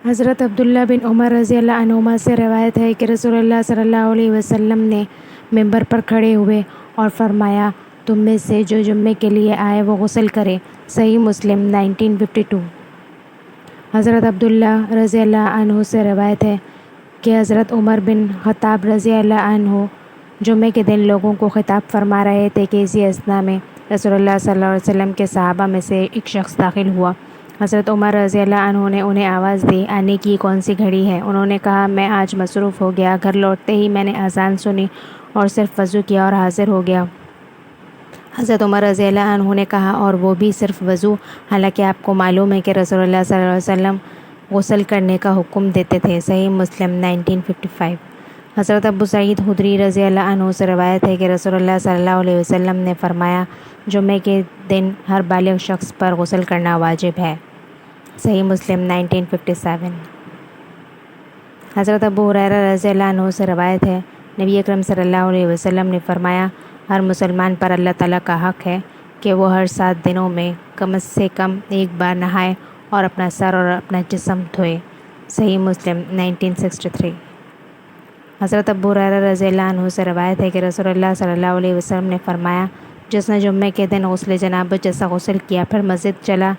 حضرت عبداللہ بن عمر رضی اللہ عنہما سے روایت ہے کہ رسول اللہ صلی اللہ علیہ وسلم نے منبر پر کھڑے ہوئے اور فرمایا، تم میں سے جو جمعے کے لیے آئے وہ غسل کرے۔ صحیح مسلم 1952۔ حضرت عبداللہ رضی اللہ عنہ سے روایت ہے کہ حضرت عمر بن خطاب رضی اللہ عنہ جمعے کے دن لوگوں کو خطاب فرما رہے تھے کہ اسی اثناء میں رسول اللہ صلی اللہ علیہ وسلم کے صحابہ میں سے ایک شخص داخل ہوا۔ حضرت عمر رضی اللہ عنہ نے انہیں آواز دی، آنے کی کون سی گھڑی ہے؟ انہوں نے کہا، میں آج مصروف ہو گیا، گھر لوٹتے ہی میں نے اذان سنی اور صرف وضو کیا اور حاضر ہو گیا۔ حضرت عمر رضی اللہ عنہ نے کہا، اور وہ بھی صرف وضو، حالانکہ آپ کو معلوم ہے کہ رسول اللہ صلی اللہ علیہ وسلم غسل کرنے کا حکم دیتے تھے۔ صحیح مسلم 1955۔ حضرت ابو سعید خدری رضی اللہ عنہ سے روایت ہے کہ رسول اللہ صلی اللہ علیہ وسلم نے فرمایا، جمعے کے دن ہر بالغ شخص پر غسل کرنا واجب ہے۔ صحیح مسلم 1957۔ حضرت ابو ہریرہ رضی اللہ عنہ سے روایت ہے، نبی اکرم صلی اللہ علیہ وسلم نے فرمایا، ہر مسلمان پر اللہ تعالیٰ کا حق ہے کہ وہ ہر 7 دنوں میں کم سے کم ایک بار نہائے اور اپنا سر اور اپنا جسم دھوئے۔ صحیح مسلم 1963۔ حضرت ابو ہریرہ رضی اللہ عنہ سے روایت ہے کہ رسول اللہ صلی اللہ علیہ وسلم نے فرمایا، جس نے جمعے کے دن غسل جنابت جیسا غسل کیا پھر مسجد چلا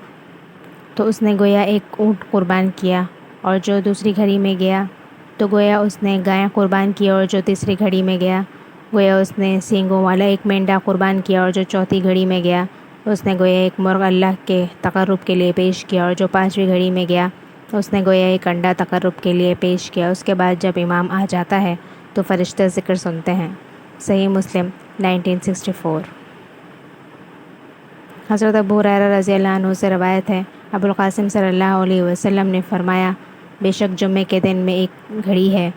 تو اس نے گویا ایک اونٹ قربان کیا، اور جو دوسری گھڑی میں گیا تو گویا اس نے گائے قربان کی، اور جو تیسری گھڑی میں گیا گویا اس نے سینگوں والا ایک مینڈا قربان کیا، اور جو چوتھی گھڑی میں گیا اس نے گویا ایک مرغ اللہ کے تقرب کے لیے پیش کیا، اور جو 5ویں گھڑی میں گیا اس نے گویا ایک انڈا تقرب کے لیے پیش کیا۔ اس کے بعد جب امام آ جاتا ہے تو فرشتے ذکر سنتے ہیں۔ صحیح مسلم 1964۔ حضرت ابو ہریرہ رضی اللہ عنہ سے روایت ہے، ابو القاسم صلی اللہ علیہ وسلم نے فرمایا، بے شک جمعے کے دن میں ایک گھڑی ہے،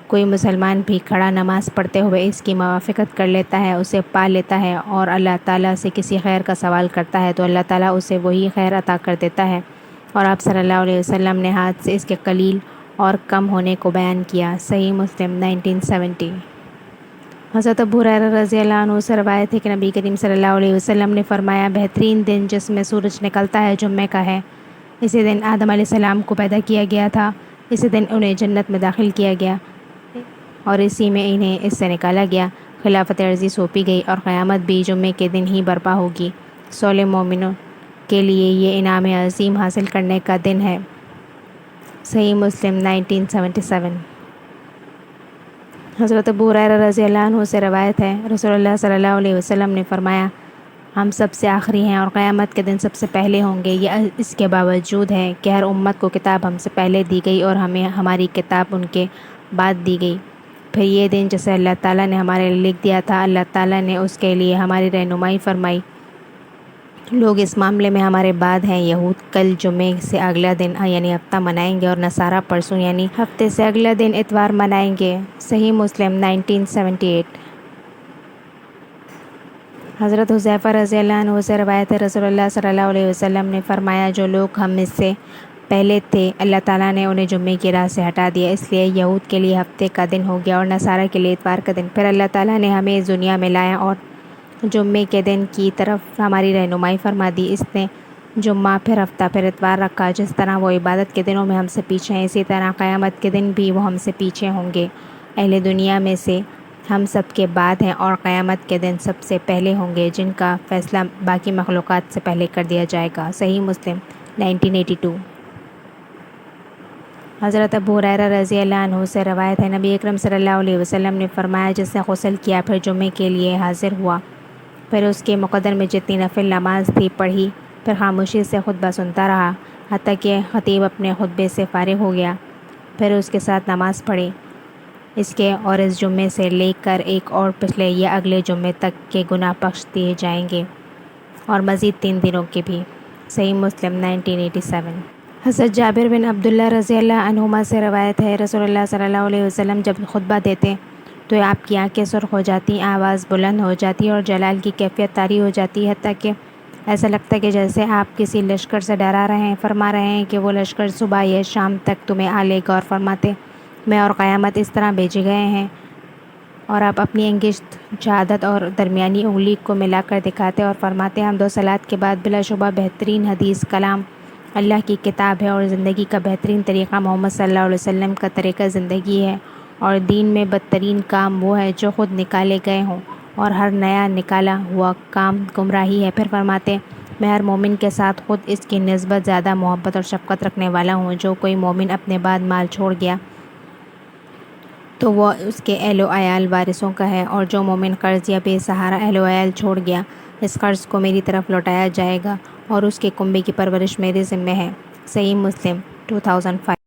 کوئی مسلمان بھی کھڑا نماز پڑھتے ہوئے اس کی موافقت کر لیتا ہے، اسے پا لیتا ہے اور اللہ تعالیٰ سے کسی خیر کا سوال کرتا ہے تو اللہ تعالیٰ اسے وہی خیر عطا کر دیتا ہے۔ اور آپ صلی اللہ علیہ وسلم نے ہاتھ سے اس کے قلیل اور کم ہونے کو بیان کیا۔ صحیح مسلم 1970۔ حضرت ابو ہریرہ رضی اللہ عنہ سے روایت ہے کہ نبی کریم صلی اللہ علیہ وسلم نے فرمایا، بہترین دن جس میں سورج نکلتا ہے جمعے کا ہے۔ اسی دن آدم علیہ السلام کو پیدا کیا گیا تھا، اسی دن انہیں جنت میں داخل کیا گیا اور اسی میں انہیں اس سے نکالا گیا، خلافت عرضی سونپی گئی اور قیامت بھی جمعے کے دن ہی برپا ہوگی۔ صالح مومنوں کے لیے یہ انعام عظیم حاصل کرنے کا دن ہے۔ صحیح مسلم 1977۔ حضرت ابو ہریرہ رضی اللہ عنہ سے روایت ہے، رسول اللہ صلی اللہ علیہ وسلم نے فرمایا، ہم سب سے آخری ہیں اور قیامت کے دن سب سے پہلے ہوں گے۔ یہ اس کے باوجود ہے کہ ہر امت کو کتاب ہم سے پہلے دی گئی اور ہمیں ہماری کتاب ان کے بعد دی گئی۔ پھر یہ دن جسے اللہ تعالیٰ نے ہمارے لیے لکھ دیا تھا، اللہ تعالیٰ نے اس کے لیے ہماری رہنمائی فرمائی۔ لوگ اس معاملے میں ہمارے بعد ہیں، یہود کل جمعے سے اگلا دن یعنی ہفتہ منائیں گے اور نصارہ پرسوں یعنی ہفتے سے اگلا دن اتوار منائیں گے۔ صحیح مسلم 1978۔ حضرت حذیفہ رضی اللہ عنہ سے روایت ہے، رسول اللہ صلی اللہ علیہ وسلم نے فرمایا، جو لوگ ہم میں سے پہلے تھے اللہ تعالیٰ نے انہیں جمعے کی راہ سے ہٹا دیا، اس لیے یہود کے لیے ہفتے کا دن ہو گیا اور نصارہ کے لیے اتوار کا دن۔ پھر اللہ تعالیٰ نے ہمیں اس دنیا میں لایا اور جمعے کے دن کی طرف ہماری رہنمائی فرما دی۔ اس نے جمعہ پھر ہفتہ پھر اتوار رکھا۔ جس طرح وہ عبادت کے دنوں میں ہم سے پیچھے ہیں، اسی طرح قیامت کے دن بھی وہ ہم سے پیچھے ہوں گے۔ اہل دنیا میں سے ہم سب کے بعد ہیں اور قیامت کے دن سب سے پہلے ہوں گے، جن کا فیصلہ باقی مخلوقات سے پہلے کر دیا جائے گا۔ صحیح مسلم 1982۔ حضرت ابو ہریرہ رضی اللہ عنہ سے روایت ہے، نبی اکرم صلی اللہ علیہ وسلم نے فرمایا، جس نے غسل کیا پھر جمعے کے لیے حاضر ہوا، پھر اس کے مقدر میں جتنی نفل نماز تھی پڑھی، پھر خاموشی سے خطبہ سنتا رہا حتیٰ کہ خطیب اپنے خطبے سے فارغ ہو گیا، پھر اس کے ساتھ نماز پڑھی، اس کے اور اس جمعے سے لے کر ایک اور پچھلے یا اگلے جمعے تک کے گناہ بخش دیے جائیں گے اور مزید 3 دنوں کے بھی۔ صحیح مسلم 1987۔ حضرت جابر بن عبداللہ رضی اللہ عنہما سے روایت ہے، رسول اللہ صلی اللہ علیہ وسلم جب خطبہ دیتے تو آپ کی آنکھیں سرخ ہو جاتی، آواز بلند ہو جاتی اور جلال کی کیفیت طاری ہو جاتی، حتیٰ کہ ایسا لگتا کہ جیسے آپ کسی لشکر سے ڈرا رہے ہیں۔ فرما رہے ہیں کہ وہ لشکر صبح یا شام تک تمہیں آ لے گا، اور فرماتے، میں اور قیامت اس طرح بھیجے گئے ہیں، اور آپ اپنی انگشت، شہادت اور درمیانی انگلی کو ملا کر دکھاتے اور فرماتے، حمد و صلوات کے بعد بلا شبہ بہترین حدیث کلام اللہ کی کتاب ہے اور زندگی کا بہترین طریقہ محمد صلی اللہ علیہ وسلم کا طریقہ زندگی ہے، اور دین میں بدترین کام وہ ہے جو خود نکالے گئے ہوں، اور ہر نیا نکالا ہوا کام گمراہی ہے۔ پھر فرماتے ہیں میں ہر مومن کے ساتھ خود اس کی نسبت زیادہ محبت اور شفقت رکھنے والا ہوں۔ جو کوئی مومن اپنے بعد مال چھوڑ گیا تو وہ اس کے اہل و عیال وارثوں کا ہے، اور جو مومن قرض یا بے سہارا اہل و عیال چھوڑ گیا اس قرض کو میری طرف لوٹایا جائے گا، اور اس کے کنبے کی پرورش میرے ذمہ ہے۔ صحیح مسلم 2005۔